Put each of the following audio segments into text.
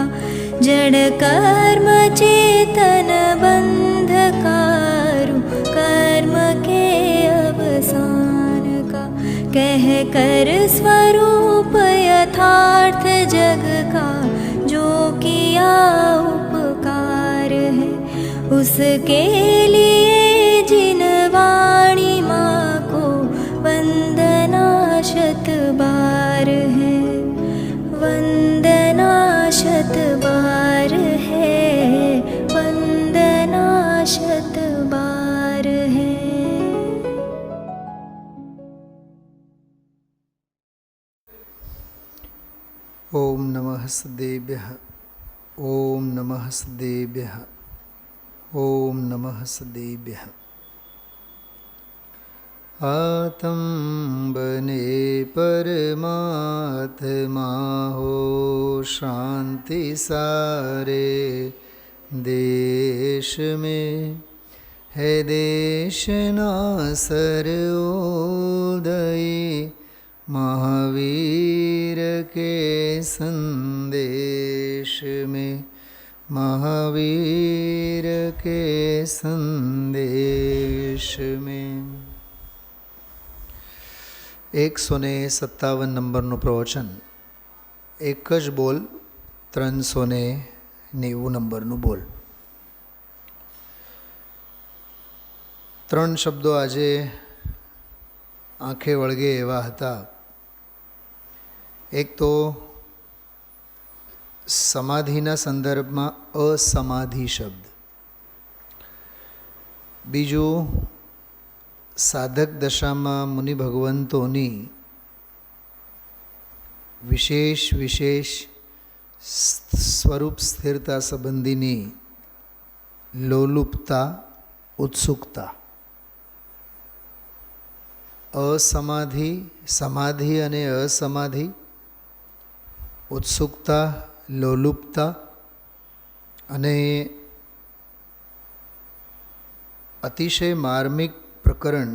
का जड़ कर्म चेतन बंधकारु कर्म के अवसान का कह कर स्वरूप यथार्थ जग का जो किया उपकार है उसके लिए जिन वाणी माँ को वंदना शत बार है वंदना शत बार है वंदना शत बार है। ओम नमः सदेभ्यः ओम नमः सदेभ्यः ओम नमः सदेभ्यः। आत्म बने परमात्मा हो शांति सारे देश में है देश ना सर्वोदय महावीर के संदेश में महावीर के संदेश में। 157 નંબરનું પ્રવચન, એક જ બોલ 390 નંબરનું બોલ. 3 શબ્દો આજે આંખે વળગે એવા હતા. એક તો સમાધિના સંદર્ભમાં અસમાધિ શબ્દ, બીજું સાધક દશામાં મુનિ ભગવંતોની વિશેષ વિશેષ સ્વરૂપ સ્થિરતા સંબંધીની લોલુપતા ઉત્સુકતા. અસમાધિ, સમાધિ અને અસમાધિ, ઉત્સુકતા, લોલુપતા અને અતિશય માર્મિક પ્રકરણ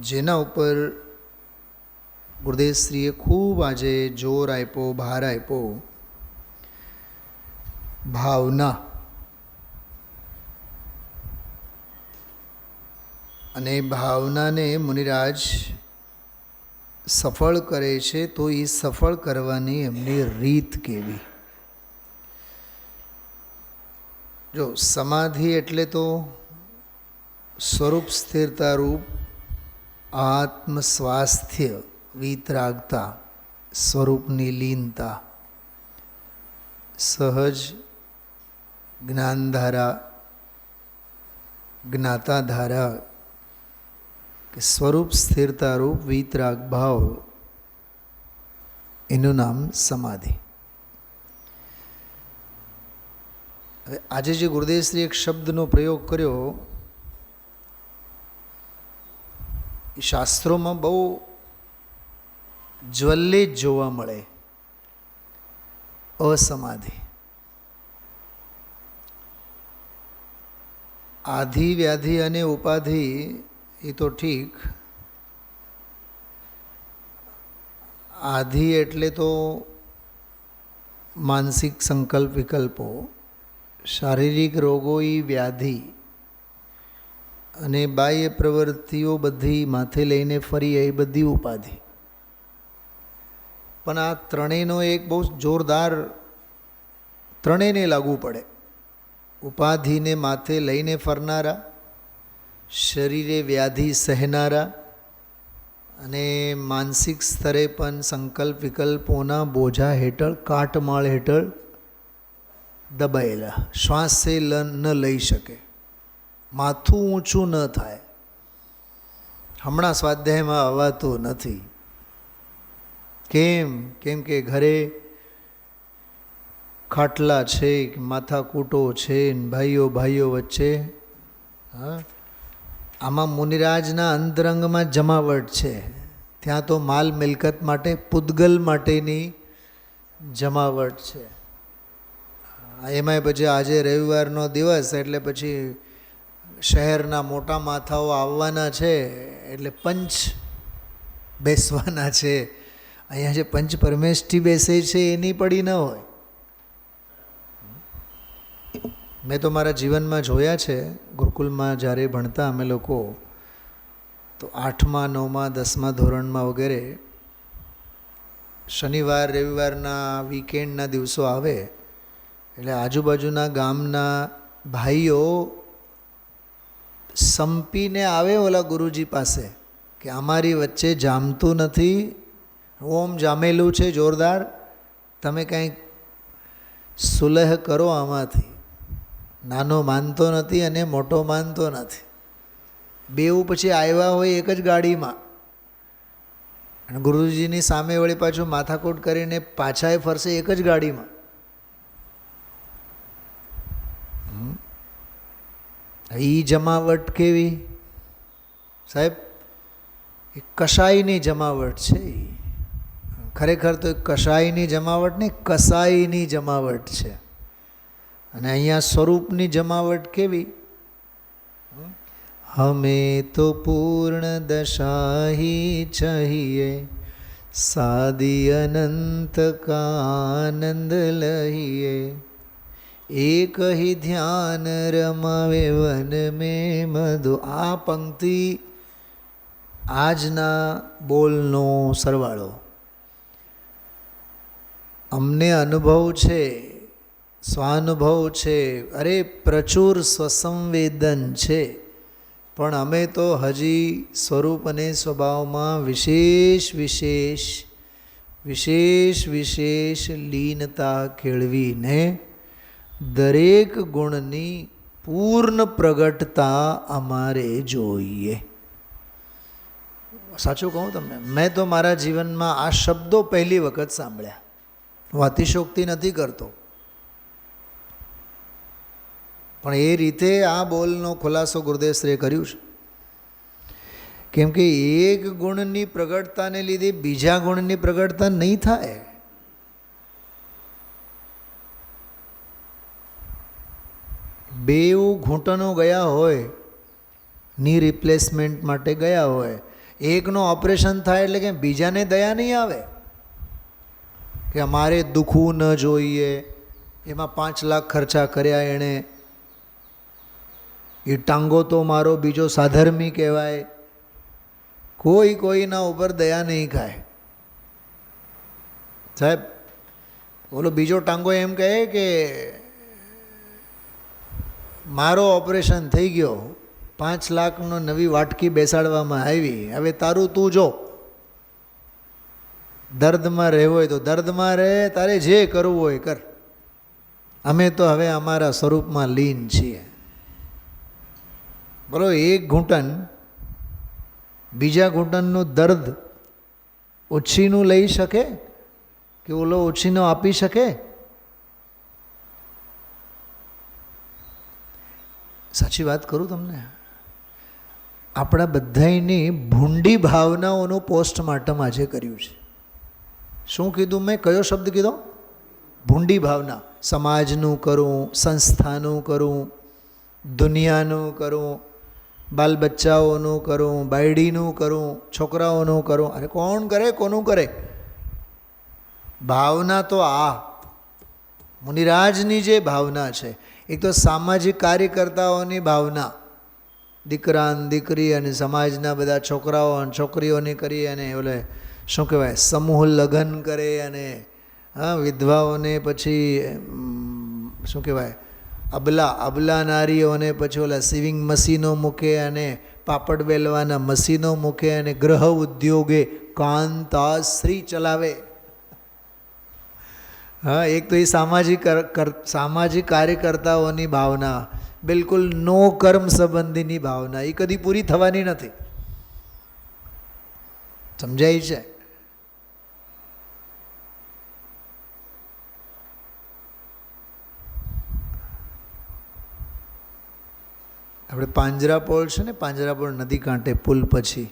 જેના ઉપર ગુરુદેવશ્રીએ ખૂબ આજે જોર આપ્યો, ભાર આપ્યો, ભાવના. અને ભાવનાને મુનિરાજ સફળ કરે છે તો એ સફળ કરવાની એમની રીત કેવી. જો સમાધિ એટલે તો સ્વરૂપ સ્થિરતા રૂપ આત્મ સ્વાસ્થ્ય, વિતરાગતા, સ્વરૂપની લીનતા, સહજ જ્ઞાનધારા, જ્ઞાતાધારા કે સ્વરૂપ સ્થિરતા રૂપ વિતરાગ ભાવ, એનું નામ સમાધિ. હવે આજે જે ગુરુદેવશ્રી એક શબ્દનો પ્રયોગ કર્યો એ શાસ્ત્રોમાં બહુ જ્વલ્લિત જોવા મળે. અસમાધિ. આધિ વ્યાધિ અને ઉપાધિ એ તો ઠીક. આધિ એટલે તો માનસિક સંકલ્પ વિકલ્પો, શારીરિક રોગો એ વ્યાધિ, અને બાહ્ય પ્રવૃત્તિઓ બધી માથે લઈને ફરી એ બધી ઉપાધિ. પણ આ ત્રણેયનો એક બહુ જોરદાર, ત્રણેયને લાગુ પડે. ઉપાધિને માથે લઈને ફરનારા, શરીરે વ્યાધિ સહેનારા અને માનસિક સ્તરે પણ સંકલ્પ વિકલ્પોના બોજા હેઠળ, કાટમાળ હેઠળ દબાયેલા, શ્વાસે ન લઈ શકે, માથું ઊંચું ન થાય, હમણાં સ્વાધ્યાયમાં અવાતું નથી. કેમ? કેમ કે ઘરે ખાટલા છે, માથાકૂટો છે, ભાઈઓ વચ્ચે. હા, આમાં મુનિરાજના અંતરંગમાં જમાવટ છે. ત્યાં તો માલ મિલકત માટે, પૂતગલ માટેની જમાવટ છે. એમાંય પછી આજે રવિવારનો દિવસ એટલે પછી શહેરના મોટા માથાઓ આવવાના છે, એટલે પંચ બેસવાના છે. અહીંયા જે પંચ પરમેષ્ઠી બેસે છે એની પડી ન હોય. મેં તો મારા જીવનમાં જોયા છે. ગુરુકુલમાં જ્યારે ભણતા અમે લોકો, તો 8મા 9મા 10મા ધોરણમાં વગેરે શનિવાર રવિવારના વીકેન્ડના દિવસો આવે એટલે આજુબાજુના ગામના ભાઈઓ સંપીને આવે ઓલા ગુરુજી પાસે કે અમારી વચ્ચે જામતું નથી, ઓમ જામેલું છે જોરદાર, તમે કંઈક સુલહ કરો આમાંથી. નાનો માનતો નથી અને મોટો માનતો નથી. બેઉ પછી આવ્યા હોય એક જ ગાડીમાં અને ગુરુજીની સામે વળી પાછું માથાકૂટ કરીને પાછાએ ફરશે એક જ ગાડીમાં. એ જમાવટ કેવી સાહેબ? એ કસાઈની જમાવટ છે. ખરેખર તો કસાઈની જમાવટ નહીં, કસાઈની જમાવટ છે. અને અહીંયા સ્વરૂપની જમાવટ કેવી? હમે તો પૂર્ણ દશા હી ચાહિએ, સાદી અનંત કા આનંદ લહીએ, એક હી ધ્યાન રમાવે વન મેં મધુ. આ પંક્તિ આજના બોલનો સરવાળો. અમને અનુભવ છે, સ્વાનુભવ છે, અરે પ્રચુર સ્વસંવેદન છે, પણ અમે તો હજી સ્વરૂપ અને સ્વભાવમાં વિશેષ લીનતા કેળવીને દરેક ગુણની પૂર્ણ પ્રગટતા અમારે જોઈએ. સાચું કહું તમને, મેં તો મારા જીવનમાં આ શબ્દો પહેલી વખત સાંભળ્યા. હું અતિશોક્તિ નથી કરતો, પણ એ રીતે આ બોલનો ખુલાસો ગુરુદેવશ્રીએ કર્યું છે. કેમ કે એક ગુણની પ્રગટતાને લીધે બીજા ગુણની પ્રગટતા નહીં થાય. બેઉ ઘૂંટણો ગયા હોય, ની રિપ્લેસમેન્ટ માટે ગયા હોય, એકનો ઓપરેશન થાય એટલે કે બીજાને દયા નહીં આવે કે અમારે દુખવું ન જોઈએ, એમાં 5 લાખ ખર્ચા કર્યા એણે, એ ટાંગો તો મારો બીજો સાધર્મી કહેવાય. કોઈના ઉપર દયા નહીં ખાય સાહેબ. બોલો બીજો ટાંગો એમ કહે કે મારો ઓપરેશન થઈ ગયો, 5 લાખનો નવી વાટકી બેસાડવામાં આવી, હવે તારું તું જો, દર્દમાં રહેવું હોય તો દર્દમાં રહે, તારે જે કરવું હોય કર, અમે તો હવે અમારા સ્વરૂપમાં લીન છીએ. બોલો એક ઘૂંટણ બીજા ઘૂંટણનું દર્દ ઓછીનું લઈ શકે કે ઓલો ઓછીનો આપી શકે? સાચી વાત કરું તમને, આપણા બધાની ભૂંડી ભાવનાઓનું પોસ્ટમોર્ટમ આજે કર્યું છે. શું કીધું મેં? કયો શબ્દ કીધો? ભૂંડી ભાવના. સમાજનું કરું, સંસ્થાનું કરું, દુનિયાનું કરું, બાલ બચ્ચાઓનું કરું, બાયડીનું કરું, છોકરાઓનું કરું. અરે કોણ કરે? કોનું કરે? ભાવના તો આ મુનિરાજની જે ભાવના છે, એક તો સામાજિક કાર્યકર્તાઓની ભાવના, દીકરા અને દીકરી અને સમાજના બધા છોકરાઓ અને છોકરીઓની કરી અને ઓલે શું કહેવાય સમૂહ લગ્ન કરે અને વિધવાઓને પછી શું કહેવાય અબલા નારીઓને પછી ઓલા સિવિંગ મશીનો મૂકે અને પાપડ બેલવાના મશીનો મૂકે અને ગ્રહ ઉદ્યોગે કાંતાશ્રી ચલાવે. હા, એક તો એ સામાજિક કાર્યકર્તાઓની ભાવના, બિલકુલ નો કર્મ સંબંધીની ભાવના, એ કદી પૂરી થવાની નથી. સમજાય છે? આપણે પાંજરાપોળ છે ને, પાંજરાપોળ નદી કાંઠે પુલ પછી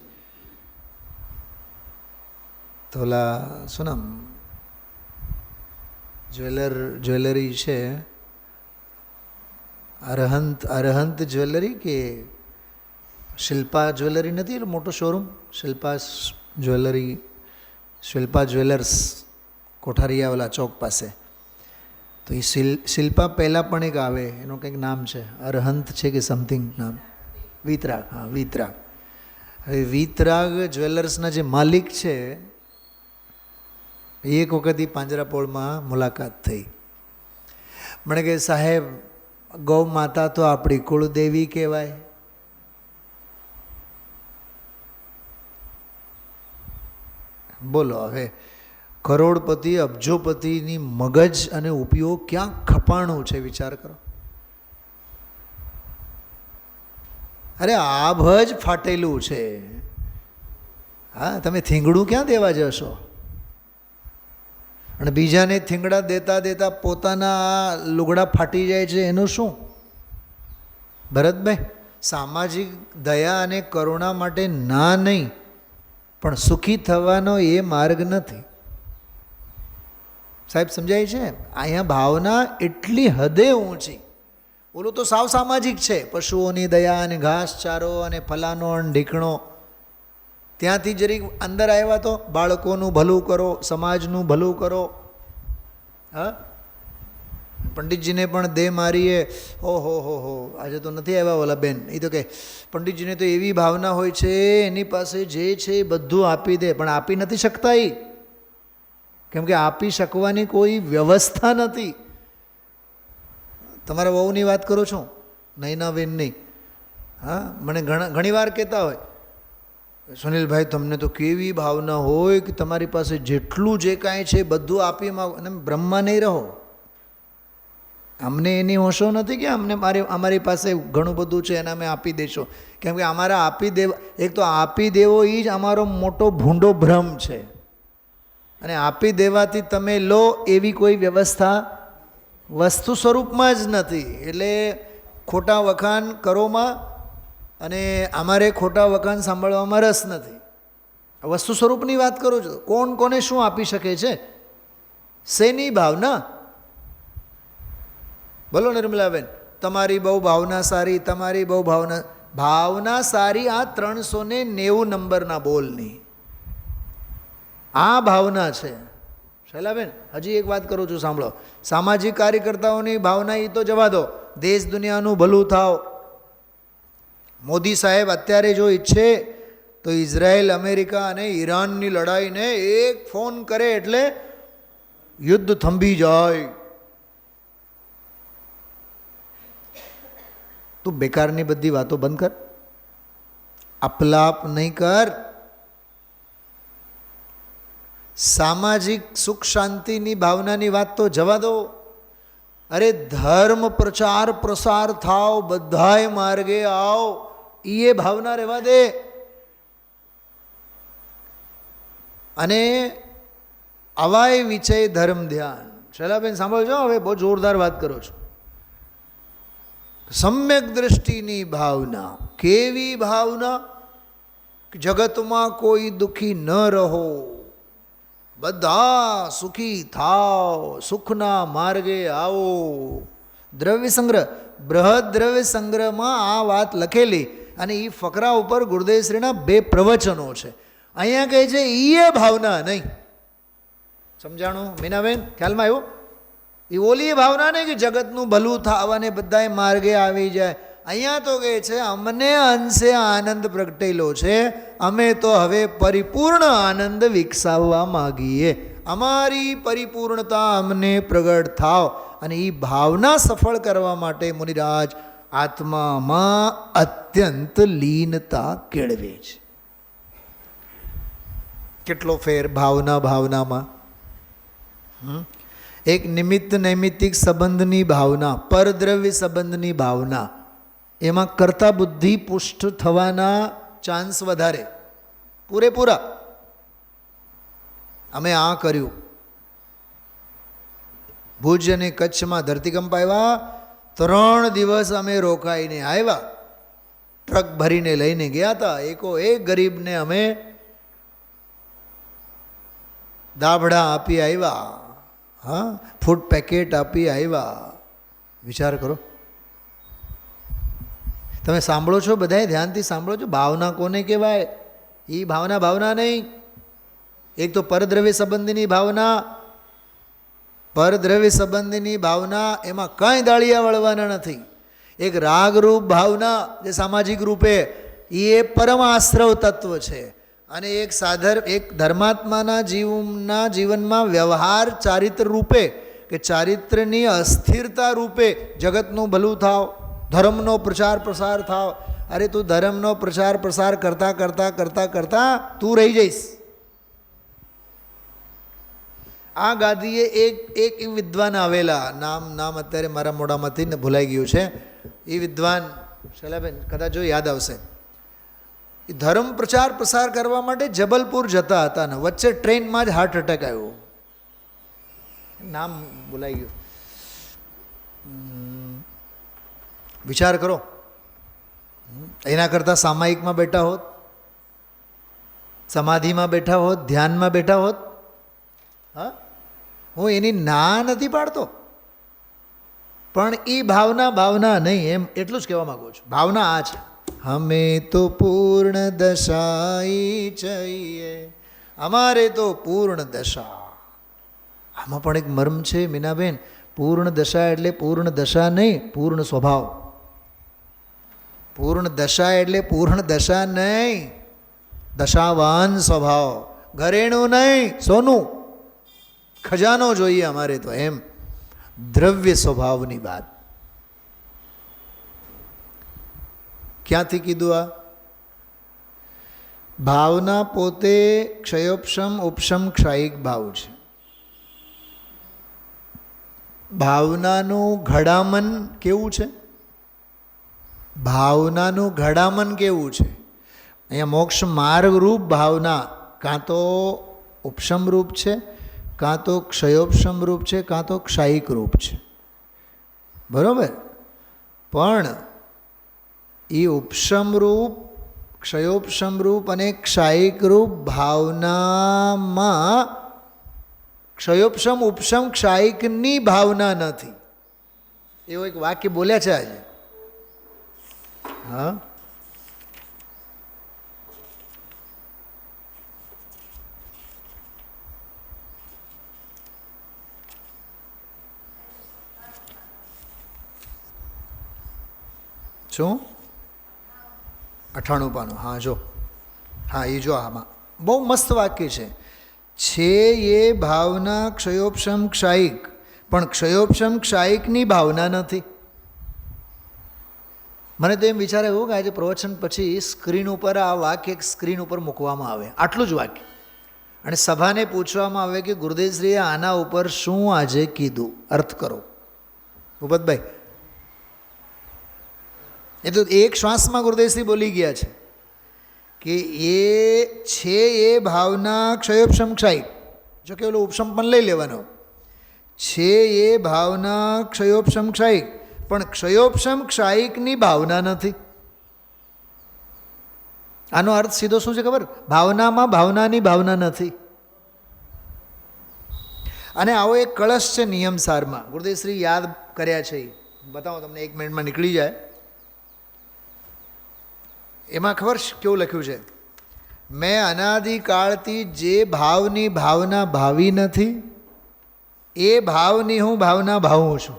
તો ઓલા શું નામ જ્વેલરી છે, અરહંત જ્વેલરી કે શિલ્પા જ્વેલરી નથી, મોટો showroom Shilpa jewellery, Shilpa jewellers Kothariyawala ચોક પાસે. તો એ શિલ્પા પહેલાં પણ એક આવે, એનું કંઈક નામ છે, અરહંત છે કે સમથિંગ નામ, વિતરાગ. હા, વિતરાગ. હવે વિતરાગ જ્વેલર્સના જે માલિક છે, એક વખત એ પાંજરાપોળમાં મુલાકાત થઈ. મને કહે, સાહેબ ગૌ માતા તો આપણી કુળદેવી કહેવાય. બોલો હવે કરોડપતિ અબજોપતિની મગજ અને ઉપયોગ ક્યાં ખપાણું છે, વિચાર કરો. અરે આભ જ ફાટેલું છે. હા, તમે થીંગડું ક્યાં દેવા જશો? અને બીજાને થીંગડા દેતા દેતા પોતાના લુગડા ફાટી જાય છે, એનું શું? ભરતભાઈ, સામાજિક દયા અને કરુણા માટે ના નહીં, પણ સુખી થવાનો એ માર્ગ નથી. સાહેબ સમજાય છે? અહીંયા ભાવના એટલી હદે ઊંચી. ઓલું તો સાવ સામાજિક છે, પશુઓની દયા અને ઘાસચારો અને ફલાનો અને ઢીકણો. ત્યાંથી જરીક અંદર આવ્યા તો બાળકોનું ભલું કરો, સમાજનું ભલું કરો. હા, પંડિતજીને પણ દે મારીએ, હો આજે તો નથી આવ્યા ઓલા બેન, એ તો કે પંડિતજીને તો એવી ભાવના હોય છે, એની પાસે જે છે એ બધું આપી દે, પણ આપી નથી શકતા એ, કેમ કે આપી શકવાની કોઈ વ્યવસ્થા નથી. તમારા વહુની વાત કરું છું, નૈના બેનની. હા, મને ઘણી વાર કહેતા હોય, સુનિલભાઈ તમને તો કેવી ભાવના હોય કે તમારી પાસે જેટલું જે કાંઈ છે બધું આપીમાં, અને બ્રહ્મા નહીં રહો. અમને એની હોશો નથી કે અમારી પાસે ઘણું બધું છે એના અમે આપી દઈશું, કેમ કે અમારા આપી દેવા, એક તો આપી દેવો એ જ અમારો મોટો ભૂંડો ભ્રમ છે. અને આપી દેવાથી તમે લો એવી કોઈ વ્યવસ્થા વસ્તુ સ્વરૂપમાં જ નથી. એટલે ખોટા વખાણ કરોમાં, અને અમારે ખોટા વખાણ સાંભળવામાં રસ નથી. વસ્તુ સ્વરૂપની વાત કરું છું. કોણ કોને શું આપી શકે છે? શેની ભાવના? બોલો નિર્મલાબેન, તમારી બહુ ભાવના સારી, તમારી બહુ ભાવના સારી. આ 390 નંબરના બોલની આ ભાવના છે. શૈલાબેન, હજી એક વાત કરું છું, સાંભળો. સામાજિક કાર્યકર્તાઓની ભાવના એ તો જવા દો, દેશ દુનિયાનું ભલું થાવ. મોદી સાહેબ અત્યારે જો ઈચ્છે તો ઇઝરાયલ, અમેરિકા અને ઈરાનની લડાઈને એક ફોન કરે એટલે યુદ્ધ થંભી જાય. તું બેકારની બધી વાતો બંધ કર, અપલાપ નહીં કર. સામાજિક સુખ શાંતિની ભાવનાની વાત તો જવા દો. અરે ધર્મ પ્રચાર પ્રસાર થાવ, બધાય માર્ગે આવ, એ ભાવના રહેવા દે. અને અવાય વિચય ધર્મ ધ્યાન. શૈલાબેન સાંભળજો, હવે બહુ જોરદાર વાત કરો છો. સમ્યક દ્રષ્ટિની ભાવના. કેવી ભાવના? જગતમાં કોઈ દુઃખી ન રહો, બધા સુખી થાવ, સુખના માર્ગે આવો. દ્રવ્ય સંગ્રહ, બૃહદ દ્રવ્ય સંગ્રહમાં આ વાત લખેલી, અને એ ફકરા ઉપર ગુરુદેવશ્રીના 2 પ્રવચનો છે. અહીંયા કહે છે એ ભાવના નહીં. સમજાણું મીનાબેન? ખ્યાલમાં આવ્યું? એ ઓલી ભાવના નહીં કે જગતનું ભલું થાવાને બધાય માર્ગે આવી જાય. અહીંયા તો કહે છે અમને અંશે આનંદ પ્રગટેલો છે, અમે તો હવે પરિપૂર્ણ આનંદ વિકસાવવા માગીએ. અમારી પરિપૂર્ણતા અમને પ્રગટ થાવ. અને એ ભાવના સફળ કરવા માટે મુનિરાજ આત્મામાં અત્યંત લીનતા કેળવે છે. કેટલો ફેર ભાવનામાં. એક નિમિત્ત નૈમિત્તિક સંબંધની ભાવના, પરદ્રવ્ય સંબંધની ભાવના, એમાં કર્તા બુદ્ધિ પુષ્ટ થવાના ચાન્સ વધારે, પૂરેપૂરા. અમે આ કર્યું. ભુજ અને કચ્છમાં ધરતીકંપ આવ્યા, 3 દિવસ અમે રોકાઈને આવ્યા. ટ્રક ભરીને લઈને ગયા હતા. એક ગરીબને અમે દાબડા આપી આવ્યા. હા, ફૂડ પેકેટ આપી આવ્યા. વિચાર કરો. તમે સાંભળો છો, બધાએ ધ્યાનથી સાંભળો છો. ભાવના કોને કહેવાય? એ ભાવના નહીં. એક તો પરદ્રવ્ય સંબંધીની ભાવના, પરદ્રવ્ય સંબંધીની ભાવના એમાં કંઈ દાળિયા વળવાના નથી. એક રાગરૂપ ભાવના જે સામાજિક રૂપે એ પરમ આશ્રવ તત્વ છે. અને એક ધર્માત્માના જીવનમાં વ્યવહાર ચારિત્ર રૂપે કે ચારિત્રની અસ્થિરતા રૂપે જગતનું ભલું થાવ, ધર્મનો પ્રચાર પ્રસાર થાવ. અરે તું ધર્મનો પ્રચાર પ્રસાર કરતાં કરતાં કરતાં કરતાં તું રહી જઈશ. આ ગાદીએ એક વિદ્વાન આવેલા, નામ અત્યારે મારા મોઢામાંથી ને ભૂલાઈ ગયું છે. એ વિદ્વાન શૈલાબેન કદાચ જો યાદ આવશે, એ ધર્મ પ્રચાર પ્રસાર કરવા માટે જબલપુર જતા હતા ને વચ્ચે ટ્રેનમાં જ હાર્ટ એટેક આવ્યો. નામ ભૂલાઈ ગયું. વિચાર કરો, એના કરતાં સામાયિકમાં બેઠા હોત, સમાધિમાં બેઠા હોત, ધ્યાનમાં બેઠા હોત. હા, હું એની ના નથી પાડતો, પણ એ ભાવના નહીં, એમ એટલું જ કહેવા માગું છું. ભાવના આ છે, હમે તો પૂર્ણ દશાઈ ચાહીએ, અમારે તો પૂર્ણ દશા. આમાં પણ એક મર્મ છે મીનાબેન. પૂર્ણ દશા એટલે પૂર્ણ દશા નહીં, પૂર્ણ સ્વભાવ. પૂર્ણ દશા એટલે પૂર્ણ દશા નહીં, દશાવાન સ્વભાવ. ઘરેણું નહીં, સોનું ખજાનો જોઈએ અમારે તો, એમ દ્રવ્ય સ્વભાવની વાત. ક્યાંથી કીધું આ? ભાવના પોતે ક્ષયોપશમ ઉપશમ ક્ષાયિક ભાવ છે. ભાવનાનું ઘડામન કેવું છે? ભાવનાનું ઘડામન કેવું છે? અહીંયા મોક્ષ માર્ગરૂપ ભાવના કાં તો ઉપશમ રૂપ છે, કાં તો ક્ષયોપશમ રૂપ છે, કાં તો ક્ષાયિક રૂપ છે. બરાબર? પણ એ ઉપશમ રૂપ, ક્ષયોપશમ રૂપ અને ક્ષાયિક રૂપ ભાવનામાં ક્ષયોપશમ ઉપશમ ક્ષાયિકની ભાવના નથી. એવું એક વાક્ય બોલ્યા છે આજે. હા, શું? 98 પાનું. હા જો, હા એ જો, આમાં બહુ મસ્ત વાક્ય છે. એ ભાવના ક્ષયોપશમ ક્ષાયિક, પણ ક્ષયોપશમ ક્ષાયિકની ભાવના નથી. મને તો એમ વિચાર આવ્યો કે આજે પ્રવચન પછી સ્ક્રીન ઉપર આ વાક્ય એક સ્ક્રીન ઉપર મૂકવામાં આવે, આટલું જ વાક્ય, અને સભાને પૂછવામાં આવે કે ગુરુદેવશ્રીએ આના ઉપર શું આજે કીધું, અર્થ કરો. ભૂપતભાઈ, એ તો એક શ્વાસમાં ગુરુદેવશ્રી બોલી ગયા છે કે એ ભાવના ક્ષયોપશમ ક્ષાયિક. જો કે ઓલો ઉપશમ પણ લઈ લેવાનો છે. એ ભાવના ક્ષયોપશમ ક્ષાયિક, પણ ક્ષયોપશમ ક્ષાયિકની ભાવના નથી. આનો અર્થ સીધો શું છે ખબર? ભાવનામાં ભાવનાની ભાવના નથી. અને આવો એક કળશ છે નિયમસારમાં, ગુરુદેવશ્રી યાદ કર્યા છે, બતાવો તમને, 1 મિનિટમાં નીકળી જાય. એમાં ખબર કેવું લખ્યું છે? મેં અનાદિકાળથી જે ભાવની ભાવના ભાવી નથી, એ ભાવની હું ભાવના ભાવું છું.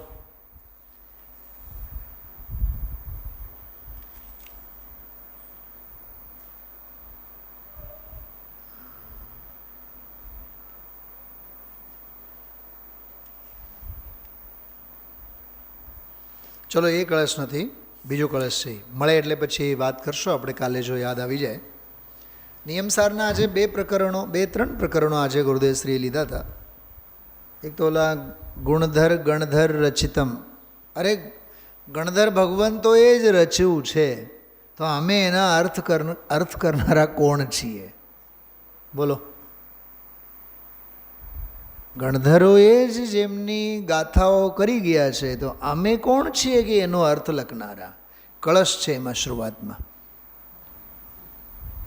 ચલો, એ કળશ નથી, બીજો કળશ છે. મળે એટલે પછી વાત કરશો આપણે કાલે, જો યાદ આવી જાય. નિયમસારના આજે 2 પ્રકરણો, 2-3 પ્રકરણો આજે ગુરુદેવશ્રીએ લીધા હતા. એક તો ઓલા ગુણધર ગણધર રચિતમ. અરે ગણધર ભગવંતોએ જ રચ્યું છે, તો અમે એના અર્થ કરનારા કોણ છીએ? બોલો. ગણધરોએ જ જેમની ગાથાઓ કરી ગયા છે, તો અમે કોણ છીએ કે એનો અર્થ લખનારા? કળશ છે એમાં શરૂઆતમાં.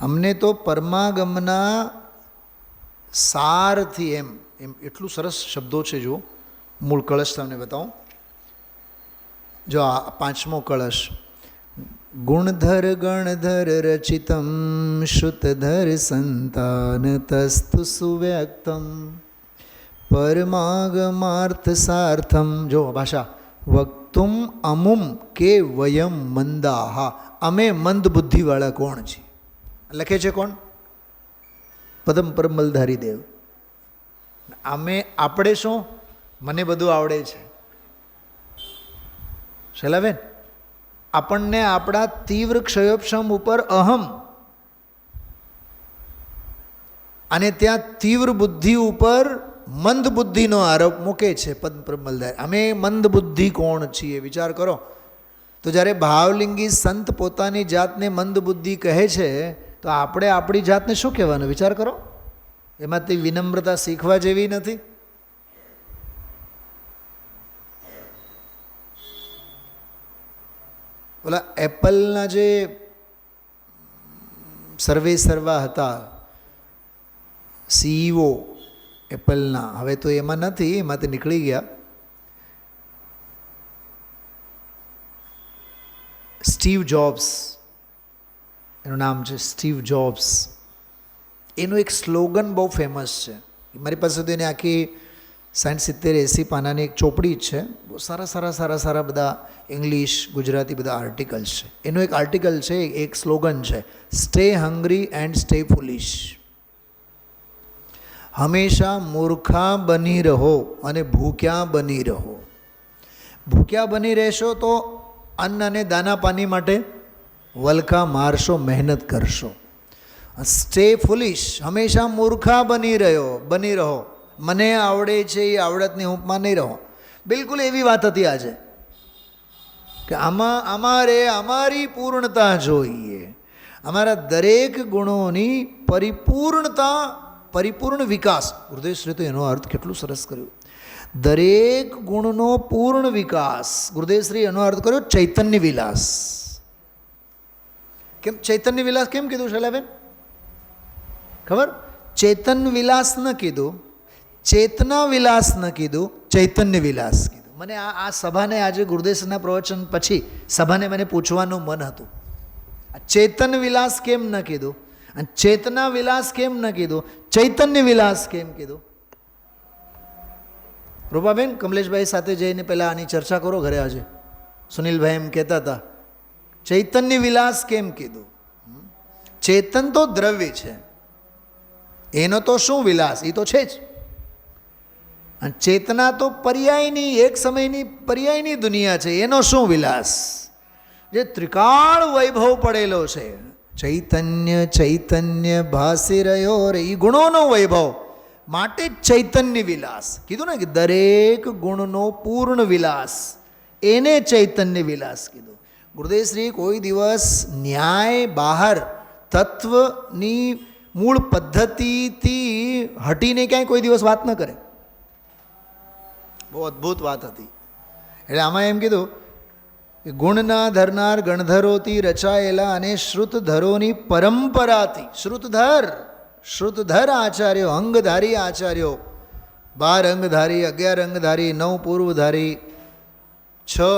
અમને તો પરમાગમના સારથી એમ એટલું સરસ શબ્દો છે. જો મૂળ કળશ તમને બતાવું. જો આ 5મો કળશ, ગુણધર ગણધર રચિતમ શ્રુતધર સંતાનતસ્તુ સુવ્યક્તમ પરમાગમાર્થ સાર્થમ. જો ભાષા વક્તુમ અમુમ કે વયમ મંદાહા. અમે મંદ બુદ્ધિવાળા કોણ છીએ? લખે છે કોણ? પદમ પરમલધારી દેવ. આપણે શું? મને બધું આવડે છે. શૈલાબેન, આપણને આપણા તીવ્ર ક્ષયોપશમ ઉપર અહમ અને ત્યાં તીવ્ર બુદ્ધિ ઉપર મંદ બુદ્ધિનો આરોપ મૂકે છે પદ્મ પ્રમલદાર. અમે મંદ બુદ્ધિ કોણ છીએ? વિચાર કરો. તો જ્યારે ભાવલિંગી સંત પોતાની જાતને મંદ બુદ્ધિ કહે છે, તો આપણે આપણી જાતને શું કહેવાનું? વિચાર કરો. એમાંથી વિનમ્રતા શીખવા જેવી નથી? ઓલા એપલના જે સર્વે સર્વા હતા CEO એપલના, હવે તો એમાં નથી, એમાંથી નીકળી ગયા. સ્ટીવ જોબ્સ એનું નામ છે, સ્ટીવ જોબ્સ. એનું એક સ્લોગન બહુ ફેમસ છે. મારી પાસે તો એને આખી 60-70-80 પાનાની એક ચોપડી જ છે. બહુ સારા બધા ઇંગ્લિશ ગુજરાતી બધા આર્ટિકલ્સ છે. એનું એક આર્ટિકલ છે, એક સ્લોગન છે, સ્ટે હંગ્રી એન્ડ સ્ટે ફૂલિશ. હંમેશા મૂર્ખા બની રહો અને ભૂખ્યા બની રહો. ભૂખ્યા બની રહેશો તો અન્ન અને દાના પાણી માટે વલખા મારશો, મહેનત કરશો. સ્ટે ફૂલિશ, હંમેશા મૂર્ખા બની રહો. મને આવડે છે એ આવડતની હૂંફમાં નહીં રહો. બિલકુલ એવી વાત હતી આજે કે અમારે અમારી પૂર્ણતા જોઈએ. અમારા દરેક ગુણોની પરિપૂર્ણ વિકાસ. ગુરુદેવશ્રી તો એનો અર્થ કેટલું સરસ કર્યું. દરેક ગુણનો પૂર્ણ વિકાસ. ગુરુદેવશ્રી એનો અર્થ કર્યો ચૈતન્ય વિલાસ. કેમ ચૈતન્ય વિલાસ કેમ કીધું શૈલાબેન? ખબર? ચેતન વિલાસ ન કીધું, ચેતના વિલાસ ન કીધું, ચૈતન્ય વિલાસ કીધું. મને આ સભાને આજે ગુરુદેવના પ્રવચન પછી સભાને મને પૂછવાનું મન હતું, ચેતન વિલાસ કેમ ન કીધું અને ચેતના વિલાસ કેમ ન કીધું, ચૈતન્ય વિલાસ કેમ કીધું? રૂપાબેન, કમલેશભાઈ સાથે જઈને પહેલાં આની ચર્ચા કરો ઘરે. આજે સુનિલભાઈ એમ કહેતા હતા ચૈતન્ય વિલાસ કેમ કીધું? ચેતન તો દ્રવ્ય છે, એનો તો શું વિલાસ, એ તો છે જ. અને ચેતના તો પર્યાયની, એક સમયની પર્યાયની દુનિયા છે, એનો શું વિલાસ? જે ત્રિકાળ વૈભવ પડેલો છે. ચૈતન્ય ભાસી રહ્યો રે, એ ગુણોનો વૈભવ માટે ચૈતન્ય વિલાસ કીધું ને, કે દરેક ગુણનો પૂર્ણ વિલાસ, એને ચૈતન્ય વિલાસ કીધું. ગુરુદેવશ્રી કોઈ દિવસ ન્યાય બહાર તત્વની મૂળ પદ્ધતિથી હટીને ક્યાંય કોઈ દિવસ વાત ન કરે. બહુ અદ્ભુત વાત હતી. એટલે આમાં એમ કીધું કે ગુણના ધરનાર ગણધરોથી રચાયેલા અને શ્રુતધરોની પરંપરાથી, શ્રુતધર આચાર્યો, અંગધારી આચાર્યો, 12 અંગધારી, 11 અંગધારી, 9 પૂર્વધારી, 6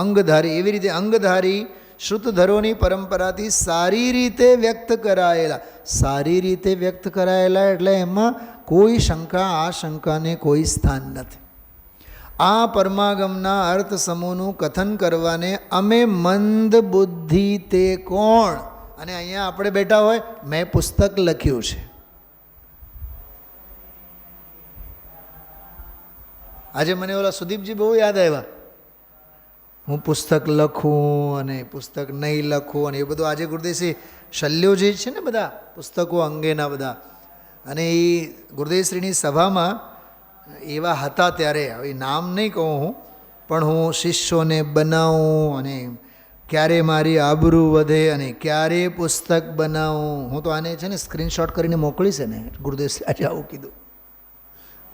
અંગધારી, એવી રીતે અંગધારી શ્રુતધરોની પરંપરાથી સારી રીતે વ્યક્ત કરાયેલા. સારી રીતે વ્યક્ત કરાયેલા એટલે એમાં કોઈ શંકા આશંકાને કોઈ સ્થાન નથી. આ પરમાગમના અર્થ સમૂહનું કથન કરવાને અમે મંદ બુદ્ધિ તે કોણ? અને અહીંયા આપણે બેઠા હોય, મેં પુસ્તક લખ્યું છે. આજે મને ઓલા સુદીપજી બહુ યાદ આવ્યા. હું પુસ્તક લખું અને પુસ્તક નહીં લખું અને એ બધું. આજે ગુરુદેવશ્રી શલ્યો જે છે ને બધા પુસ્તકો અંગેના બધા, અને એ ગુરુદેવશ્રીની સભામાં એવા હતા ત્યારે, હવે નામ નહીં કહું હું, પણ હું શિષ્યોને બનાવું અને ક્યારે મારી આબરૂ વધે અને ક્યારે પુસ્તક બનાવું. હું તો આને છે ને સ્ક્રીનશોટ કરીને મોકલીશ ને. ગુરુદેવશ્રી આજે આવું કીધું.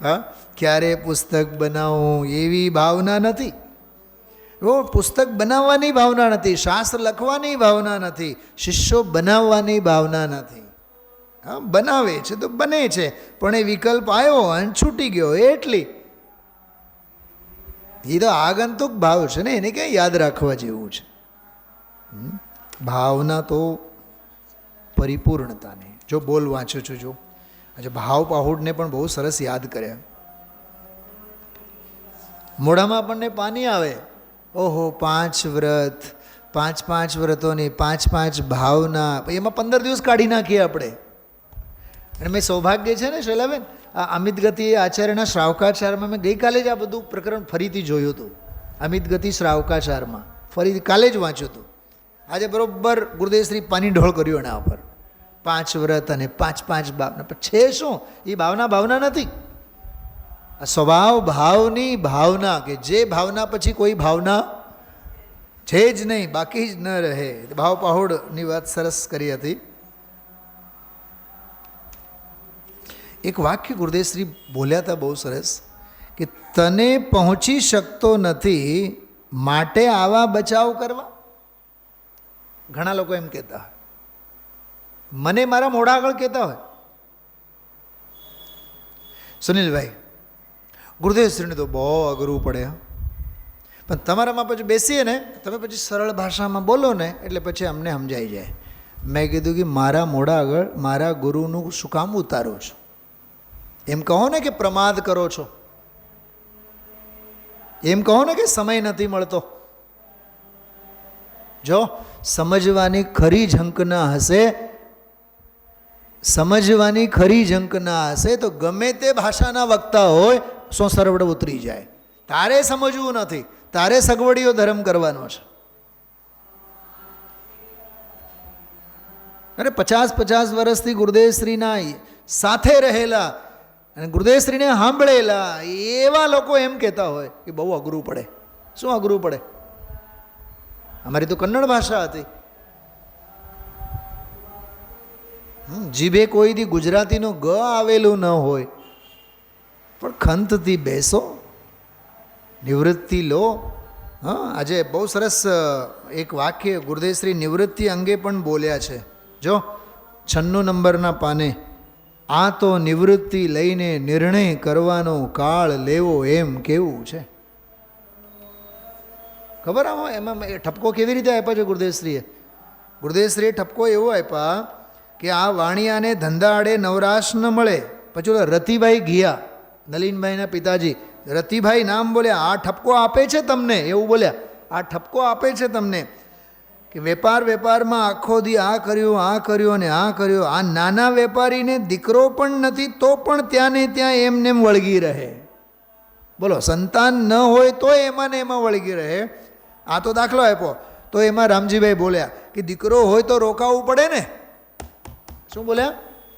હા, ક્યારે પુસ્તક બનાવું એવી ભાવના નથી. પુસ્તક બનાવવાની ભાવના નથી, શાસ્ત્ર લખવાની ભાવના નથી, શિષ્યો બનાવવાની ભાવના નથી. હા, બનાવે છે તો બને છે, પણ એ વિકલ્પ આવ્યો અને છૂટી ગયો એટલી. એ તો આગંતુક ભાવ છે ને, એને ક્યાં યાદ રાખવા જેવું છે? ભાવના તો પરિપૂર્ણતાની. જો બોલ વાંચું છું, જો આજે ભાવ પાહુડને પણ બહુ સરસ યાદ કર્યા. મોઢામાં આપણને પાણી આવે, ઓહો 5 વ્રત, 5 વ્રતોની 5 ભાવના, એમાં 15 દિવસ કાઢી નાખીએ આપણે. અને મેં સૌભાગ્ય છે ને શૈલાબેન, આ અમિત ગતિ આચાર્યના શ્રાવકાચારમાં મેં ગઈકાલે જ આ બધું પ્રકરણ ફરીથી જોયું હતું. અમિત ગતિ શ્રાવકાચારમાં ફરીથી કાલે જ વાંચ્યું હતું. આજે બરોબર ગુરુદેવશ્રી પાણી ઢોળ કર્યું એના ઉપર. 5 વ્રત અને 5 ભાવના. છે શું એ ભાવના નથી. આ સ્વભાવ ભાવની ભાવના, કે જે ભાવના પછી કોઈ ભાવના છે જ નહીં, બાકી જ ન રહે. ભાવ પહોળની વાત સરસ કરી હતી. એક વાક્ય ગુરુદેવશ્રી બોલ્યા હતા બહુ સરસ, કે તને પહોંચી શકતો નથી માટે આવા બચાવ કરવા. ઘણા લોકો એમ કહેતા હોય, મને મારા મોઢા આગળ કહેતા હોય, સુનિલભાઈ ગુરુદેવશ્રીને તો બહુ અઘરું પડે, પણ તમારામાં પછી બેસીએ ને, તમે પછી સરળ ભાષામાં બોલો ને, એટલે પછી અમને સમજાઈ જાય. મેં કીધું કે મારા મોઢા આગળ મારા ગુરુનું શું કામ ઉતારો છો? એમ કહો ને કે પ્રમાદ કરો છો, એમ કહો ને કે સમય નથી મળતો. જો સમજવાની ખરી ઝંકના હશે, સમજવાની ખરી ઝંકના હશે તો ગમે તે ભાષાના વક્તા હોય સો સરવડ ઉતરી જાય. તારે સમજવું નથી, તારે સગવડીઓ ધર્મ કરવાનો છે. અરે 50 વર્ષથી ગુરુદેવશ્રીના સાથે રહેલા અને ગુરુદેવશ્રીને સાંભળેલા એવા લોકો એમ કહેતા હોય કે બહુ અઘરું પડે. શું અઘરું પડે? અમારી તો કન્નડ ભાષા હતી. જીભે કોઈથી ગુજરાતીનું ગ આવેલું ન હોય, પણ ખંતથી બેસો, નિવૃત્તિ લો. હા, આજે બહુ સરસ એક વાક્ય ગુરુદેવશ્રી નિવૃત્તિ અંગે પણ બોલ્યા છે. જો 96 નંબરના પાને, આ તો નિવૃત્તિ લઈને નિર્ણય કરવાનો કાળ લેવો એમ કેવું છે. ખબર આમાં એમાં ઠપકો કેવી રીતે આપ્યા છે ગુરુદેવશ્રીએ? ગુરુદેવશ્રીએ ઠપકો એવો આપ્યા કે આ વાણિયાને ધંધા આડે નવરાશ ન મળે. પછી ઓલા રતિભાઈ ગયા, નલિનભાઈના પિતાજી રતિભાઈ નામ બોલ્યા, આ ઠપકો આપે છે તમને, એવું બોલ્યા, આ ઠપકો આપે છે તમને કે વેપારમાં આખો દી આ કર્યું અને આ કર્યું. આ નાના વેપારીને દીકરો પણ નથી તો પણ ત્યાં ને ત્યાં એમને એમ વળગી રહે. બોલો, સંતાન ન હોય તો એમાં ને એમાં વળગી રહે. આ તો દાખલો આપ્યો. તો એમાં રામજીભાઈ બોલ્યા કે દીકરો હોય તો રોકાવું પડે ને. શું બોલ્યા?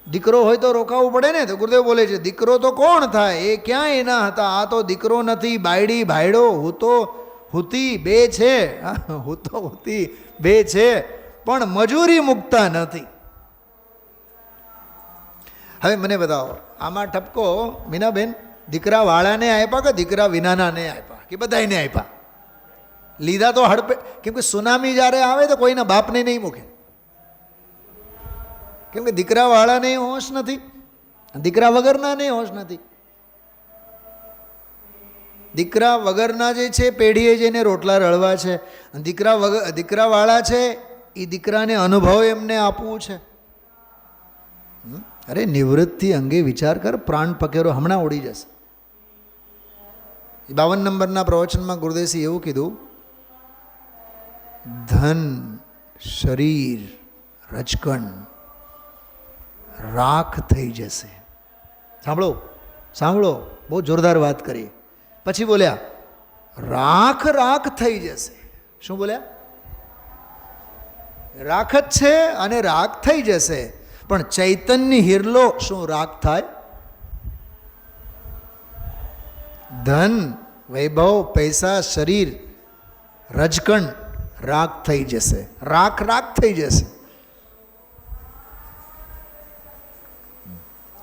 દીકરો હોય તો રોકાવું પડે ને. તો ગુરુદેવ બોલે છે, દીકરો તો કોણ થાય? એ ક્યાં એના હતા? આ તો દીકરો નથી, બાયડી ભાયડો હૂતો હુતી બે છે, હૂતો હુતી બે છે, પણ મજૂરી મૂકતા નથી. હવે મને બતાવો, આમાં ઠપકો મીનાબેન દીકરા વાળાને આપ્યા કે દીકરા વિનાનાને આપ્યા કે બધાને આપ્યા? લીધા તો હડપે, કેમ કે સુનામી જ્યારે આવે તો કોઈના બાપને નહીં મૂકે. કેમ કે દીકરા વાળાને હોશ નથી, દીકરા વગરના ને હોશ નથી. દીકરા વગરના જે છે પેઢીએ જઈને રોટલા રળવા છે, દીકરા વાળા છે એ દીકરાને અનુભવ એમને આપવું છે. અરે નિવૃત્તિ અંગે વિચાર કર, પ્રાણ પકેરો હમણાં ઉડી જશે. 52 નંબરના પ્રવચનમાં ગુરુદેવશ્રી એવું કીધું, ધન શરીર રજકણ રાખ થઈ જશે. સાંભળો, બહુ જોરદાર વાત કરી. પછી બોલ્યા રાખ થઈ જશે. શું બોલ્યા? રાખ જ છે અને રાખ થઈ જશે, પણ ચૈતન્ય હિરલો શું રાખ થાય? ધન વૈભવ પૈસા શરીર રજકણ રાખ થઈ જશે. રાખ થઈ જશે.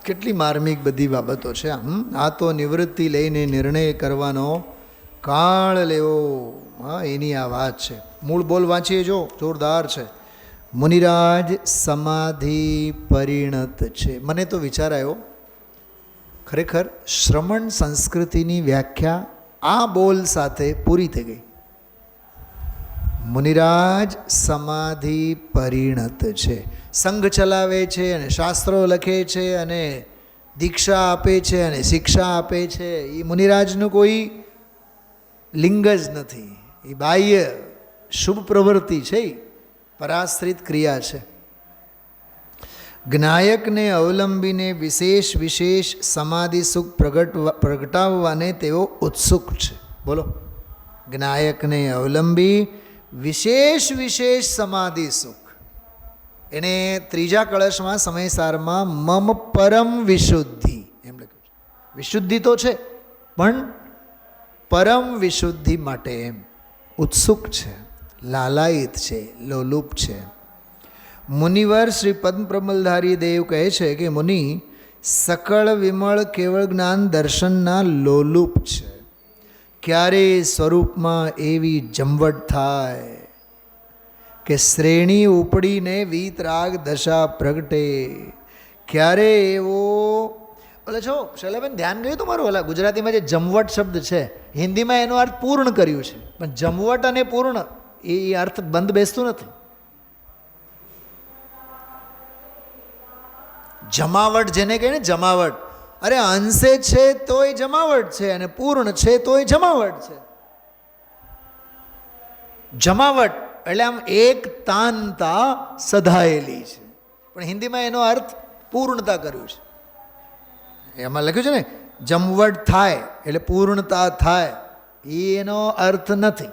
કેટલી માર્મિક બધી બાબતો છે. આ તો નિવૃત્તિ લઈને નિર્ણય કરવાનો કાળ લેવો. હા, એની આ વાત છે. મૂળ બોલ વાંચીએ જો, જોરદાર છે. મુનિરાજ સમાધિ પરિણત છે. મને તો વિચાર આવ્યો, ખરેખર શ્રમણ સંસ્કૃતિની વ્યાખ્યા આ બોલ સાથે પૂરી થઈ ગઈ. મુનિરાજ સમાધિ પરિણત છે. સંઘ ચલાવે છે અને શાસ્ત્રો લખે છે અને દીક્ષા આપે છે અને શિક્ષા આપે છે. એ મુનિરાજનું કોઈ લિંગ જ નથી. એ બાહ્ય શુભ પ્રવૃત્તિ છે, પરાશ્રિત ક્રિયા છે. જ્ઞાયકને અવલંબીને વિશેષ વિશેષ સમાધિ સુખ પ્રગટાવવાને તેઓ ઉત્સુક છે. બોલો, જ્ઞાયકને અવલંબી વિશેષ વિશેષ સમાધિ સુખ. એને ત્રીજા કળશમાં સમયસારમાં મમ પરમ વિશુદ્ધિ એમ લખ્યું છે. વિશુદ્ધિ તો છે પણ પરમ વિશુદ્ધિ માટે એમ ઉત્સુક છે, લાલાયિત છે, લોલુપ છે. મુનિવર શ્રી પદ્મ પ્રમલધારી દેવ કહે છે કે મુનિ સકળ વિમળ કેવળ જ્ઞાન દર્શનના લોલુપ છે. ક્યારે સ્વરૂપમાં એવી જમવટ થાય કે શ્રેણી ઉપડીને વીતરાગ દશા પ્રગટે. ક્યારે એવો ઓલા છો શૈલાબેન ધ્યાન ગયું તમારું? ઓલા ગુજરાતીમાં જે જમવટ શબ્દ છે, હિન્દીમાં એનો અર્થ પૂર્ણ કર્યું છે, પણ જમવટ અને પૂર્ણ એ અર્થ બંધ બેસતું નથી. જમાવટ જેને કહે ને, જમાવટ, અરે અંશે છે તોય જમાવટ છે અને પૂર્ણ છે તોય જમાવટ છે. જમાવટ એટલે આમ એક તાનતા સધાયેલી છે, પણ હિન્દીમાં એનો અર્થ પૂર્ણતા કર્યું છે. એમાં લખ્યું છે ને જમવટ થાય એટલે પૂર્ણતા થાય, એનો અર્થ નથી.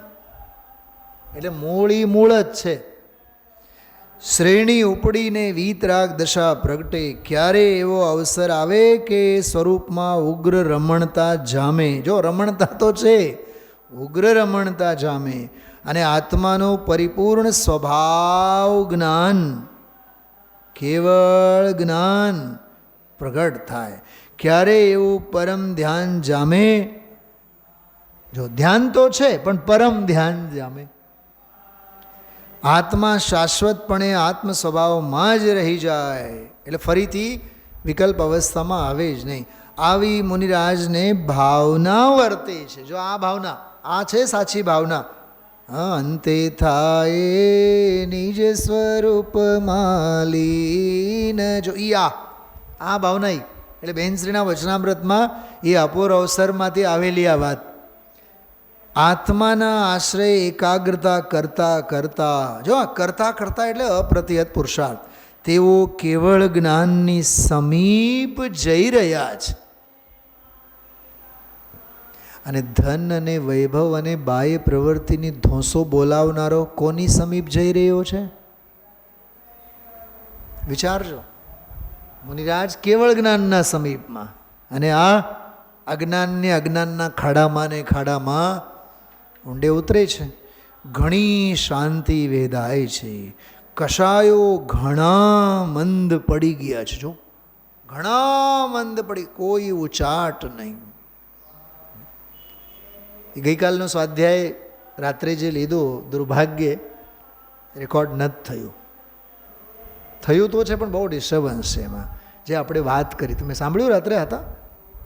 એટલે મૂળ જ છે. શ્રેણી ઉપડીને વીતરાગ દશા પ્રગટે. ક્યારે એવો અવસર આવે કે સ્વરૂપમાં ઉગ્ર રમણતા જામે. જો રમણતા તો છે, ઉગ્ર રમણતા જામે અને આત્માનું પરિપૂર્ણ સ્વભાવ જ્ઞાન, કેવળ જ્ઞાન પ્રગટ થાય. ક્યારે એવું પરમ ધ્યાન જામે. જો ધ્યાન તો છે પણ પરમ ધ્યાન જામે. આત્મા શાશ્વતપણે આત્મ સ્વભાવમાં જ રહી જાય, એટલે ફરીથી વિકલ્પ અવસ્થામાં આવે જ નહીં. આવી મુનિરાજને ભાવના વર્તે છે. જો આ ભાવના, આ છે સાચી ભાવના. અંતે થાય નિજ સ્વરૂપમાં લીન. જો આ ભાવના એટલે બહેનશ્રીના વચનામૃતમાં એ અપૂર અવસરમાંથી આવેલી આ વાત. આત્માના આશ્રય એકાગ્રતા કરતા કરતા, જો આ કરતા કરતા એટલે અપ્રતિહત પુરુષાર્થ, તેઓ કેવળ જ્ઞાનની સમીપ જઈ રહ્યા છે. અને ધન અને વૈભવ અને બાહ્ય પ્રવૃત્તિની ધોંસો બોલાવનારો કોની સમીપ જઈ રહ્યો છે? વિચારજો. મુનિરાજ કેવળ જ્ઞાનના સમીપમાં, અને આ અજ્ઞાનના ખાડામાં ને ખાડામાં ઊંડે ઉતરે છે. ઘણી શાંતિ વેદાય છે. કશાયો ઘણા મંદ પડી ગયા છે. જો ઘણા મંદ પડી, કોઈ ઉચાટ નહીં. ગઈકાલનો સ્વાધ્યાય રાત્રે જે લીધો, દુર્ભાગ્યે રેકોર્ડ નથી થયું. થયું તો છે પણ બહુ ડિસ્ટર્બન્સ છે એમાં, જે આપણે વાત કરી. તમે સાંભળ્યું રાત્રે હતા,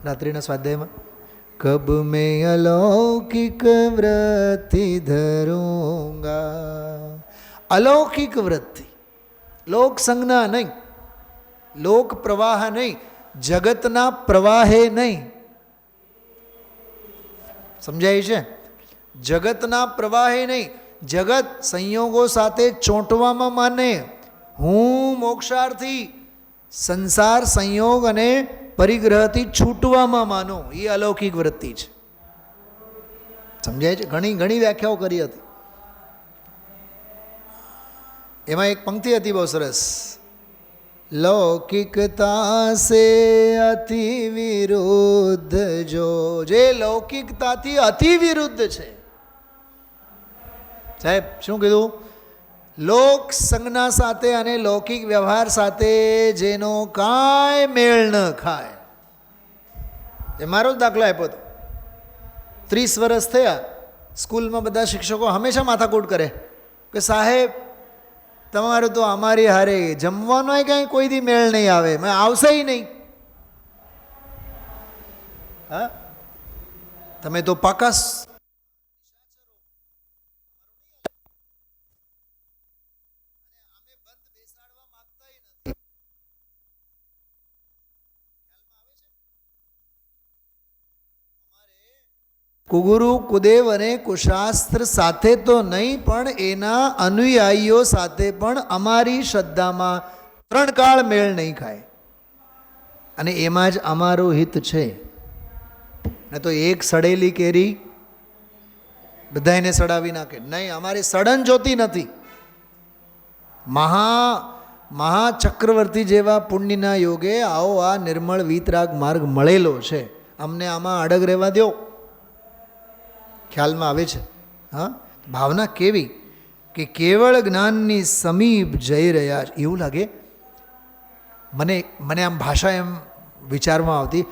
રાત્રિના સ્વાધ્યાયમાં? કબ મેં અલૌકિક વૃત્તિ ધરૂંગા. અલૌકિક વૃત્તિ, લોક સંજ્ઞા નહીં, લોક પ્રવાહ નહીં, જગતના પ્રવાહે નહીં. સમજાય છે? જગતના પ્રવાહે નહીં. જગત સંયોગો સાથે ચોંટવામાં માને. હું મોક્ષાર્થી, સંસાર સંયોગ અને પરિગ્રહથી છૂટવામાં માનો, એ અલૌકિક વૃત્તિ છે. સમજાય છે? ઘણી ઘણી વ્યાખ્યાઓ કરી હતી. એમાં એક પંક્તિ હતી બહુ સરસ. લૌકિકતા સે અતિ વિરુદ્ધ જો. જે લૌકિકતાથી અતિ વિરુદ્ધ છે. સાહેબ શું કીધું? લોક સંજ્ઞા સાથે અને લૌકિક વ્યવહાર સાથે જેનો કાંઈ મેળ ન ખાય. એ મારો જ દાખલો આપ્યો હતો. 30 વર્ષ થયા, સ્કૂલમાં બધા શિક્ષકો હંમેશા માથાકૂટ કરે કે સાહેબ તમારું તો અમારી હારે જમવાનો કાંઈ કોઈ દી મેળ નહીં આવે, મેં આવશે નહીં. હા, તમે તો પાકા કુગુરુ કુદેવ અને કુશાસ્ત્ર સાથે તો નહીં, પણ એના અનુયાયીઓ સાથે પણ અમારી શ્રદ્ધામાં 3 કાળ મેળ નહીં ખાય. અને એમાં જ અમારું હિત છે. ને તો એક સડેલી કેરી બધાને સડાવી નાખે નહીં, અમારી સડન જોતી નથી. મહાચક્રવર્તી જેવા પુણ્યના યોગે આવો આ નિર્મળ વીતરાગ માર્ગ મળેલો છે, અમને આમાં અડગ રહેવા દો. ખ્યાલમાં આવે છે? હા, ભાવના કેવી કે કેવળ જ્ઞાનની સમીપ જઈ રહ્યા છે એવું લાગે મને આમ ભાષા એમ વિચારમાં આવતી,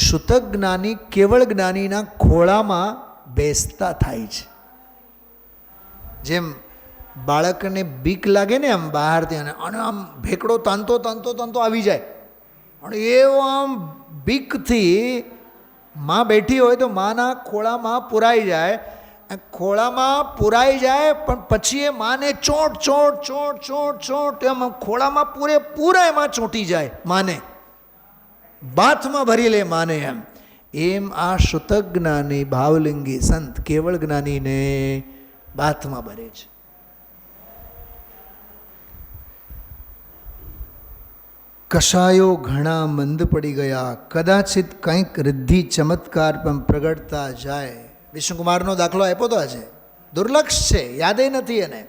શુતક જ્ઞાની કેવળ જ્ઞાનીના ખોળામાં બેસતા થાય છે. જેમ બાળકને બીક લાગે ને આમ બહારથી, અને આમ ભેકડો તાંતો આવી જાય, અને એવો આમ બીકથી માં બેઠી હોય તો માના ખોળામાં પુરાઈ જાય, પણ પછી એ માને ચોટ એમ ખોળામાં પૂરેપૂરા એમાં ચોંટી જાય, માને બાથમાં ભરી લે માને. એમ આ શુતક જ્ઞાની ભાવલિંગી સંત કેવળ જ્ઞાનીને બાથમાં ભરે છે. કશાયો ઘણા મંદ પડી ગયા, કદાચિત કંઈક રિદ્ધિ ચમત્કાર પણ પ્રગટતા જાય. વિષ્ણુકુમારનો દાખલો આપ્યો તો આજે, દુર્લક્ષ છે, યાદે નથી એને.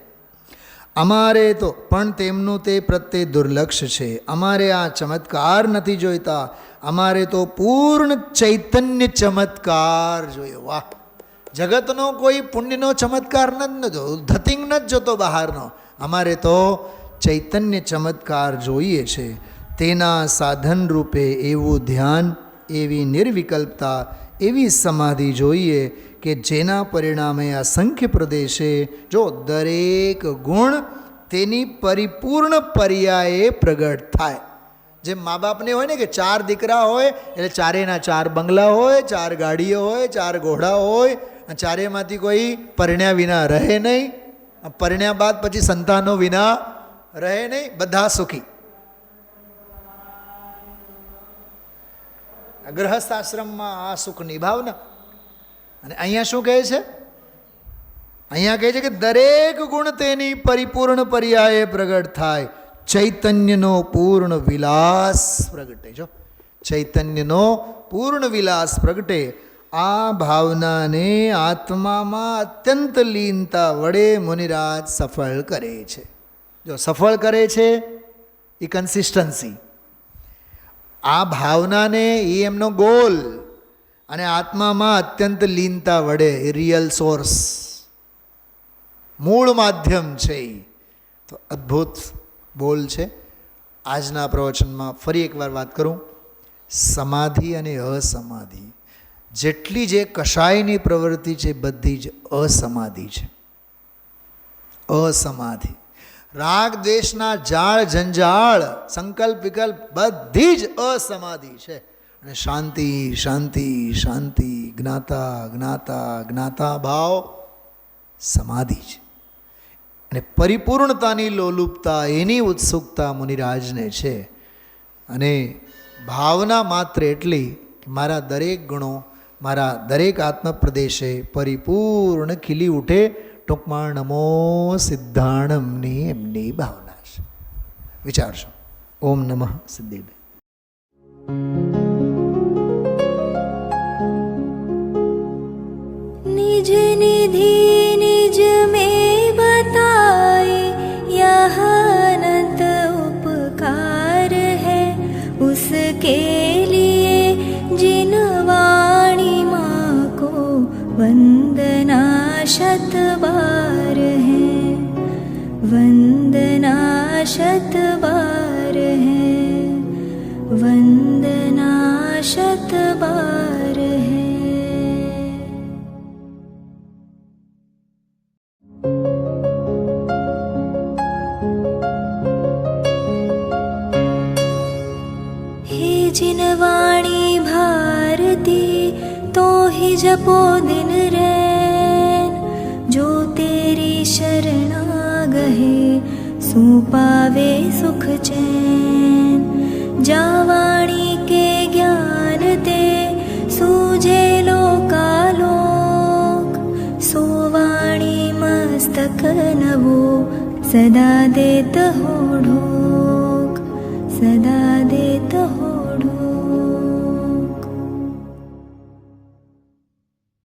અમારે તો પણ તેમનું તે પ્રત્યે દુર્લક્ષ છે. અમારે આ ચમત્કાર નથી જોઈતા, અમારે તો પૂર્ણ ચૈતન્ય ચમત્કાર જોઈએ. વાહ, જગતનો કોઈ પુણ્યનો ચમત્કાર નથી જોતો, ધતિંગ નથી જોતો બહારનો, અમારે તો ચૈતન્ય ચમત્કાર જોઈએ છે. તેના સાધન રૂપે એવું ધ્યાન, એવી નિર્વિકલ્પતા, એવી સમાધિ જોઈએ કે જેના પરિણામે અસંખ્ય પ્રદેશે જો દરેક ગુણ તેની પરિપૂર્ણ પર્યાયે પ્રગટ થાય. જેમ મા બાપને હોય ને કે 4 દીકરા હોય એટલે 4ના 4 બંગલા હોય, 4 ગાડીઓ હોય, 4 ઘોડા હોય, 4માંથી કોઈ પરણ્યા વિના રહે નહીં, પરણ્યા બાદ પછી સંતાનો વિના રહે નહીં, બધા સુખી. ગૃહસ્થ આશ્રમમાં આ સુખની ભાવના. અને અહીંયા શું કહે છે? અહીંયા કહે છે કે દરેક ગુણ તેની પરિપૂર્ણ પર્યાયે પ્રગટ થાય, ચૈતન્યનો પૂર્ણ વિલાસ પ્રગટે. જો ચૈતન્યનો પૂર્ણ વિલાસ પ્રગટે. આ ભાવનાને આત્મામાં અત્યંત લીનતા વડે મુનિરાજ સફળ કરે છે. જો સફળ કરે છે એ કન્સિસ્ટન્સી, આ ભાવનાને એ એમનો ગોલ, અને આત્મામાં અત્યંત લીનતા વડે એ રિયલ સોર્સ, મૂળ માધ્યમ છે. તો અદ્ભુત બોલ છે. આજના પ્રવચનમાં ફરી એકવાર વાત કરું, સમાધિ અને અસમાધિ, જેટલી જે કશાયની પ્રવૃત્તિ છે બધી જ અસમાધિ છે. અસમાધિ, રાગ દ્વેષના જાળ જંજાળ, સંકલ્પ વિકલ્પ બધી જ અસમાધિ છે. અને શાંતિ શાંતિ શાંતિ, જ્ઞાતા જ્ઞાતા જ્ઞાતા ભાવ સમાધિ છે. અને પરિપૂર્ણતાની લોલુપતા, એની ઉત્સુકતા મુનિરાજને છે. અને ભાવના માત્ર એટલી કે મારા દરેક ગુણો, મારા દરેક આત્મપ્રદેશે પરિપૂર્ણ ખીલી ઉઠે. ટૂંકમાં નમો સિદ્ધાણમની એમની ભાવના છે. વિચારશો. ઓમ નમઃ સિદ્ધિભે. निज निधि निज में बताए, यह अनंत उपकार है उसके लिए जिन वाणी माँ को वंदना शत बार है, वंदना शत बार है, वंदना शत बार है. जिन वाणी भारती तो ही जपो दिन रैन, जो तेरी शरणा गहे सो पावे सुख चैन. जा वाणी के ज्ञान ते सूझे लोकालोक, पुस्तक नवो सदा देत हो ढोक, सदा देत हो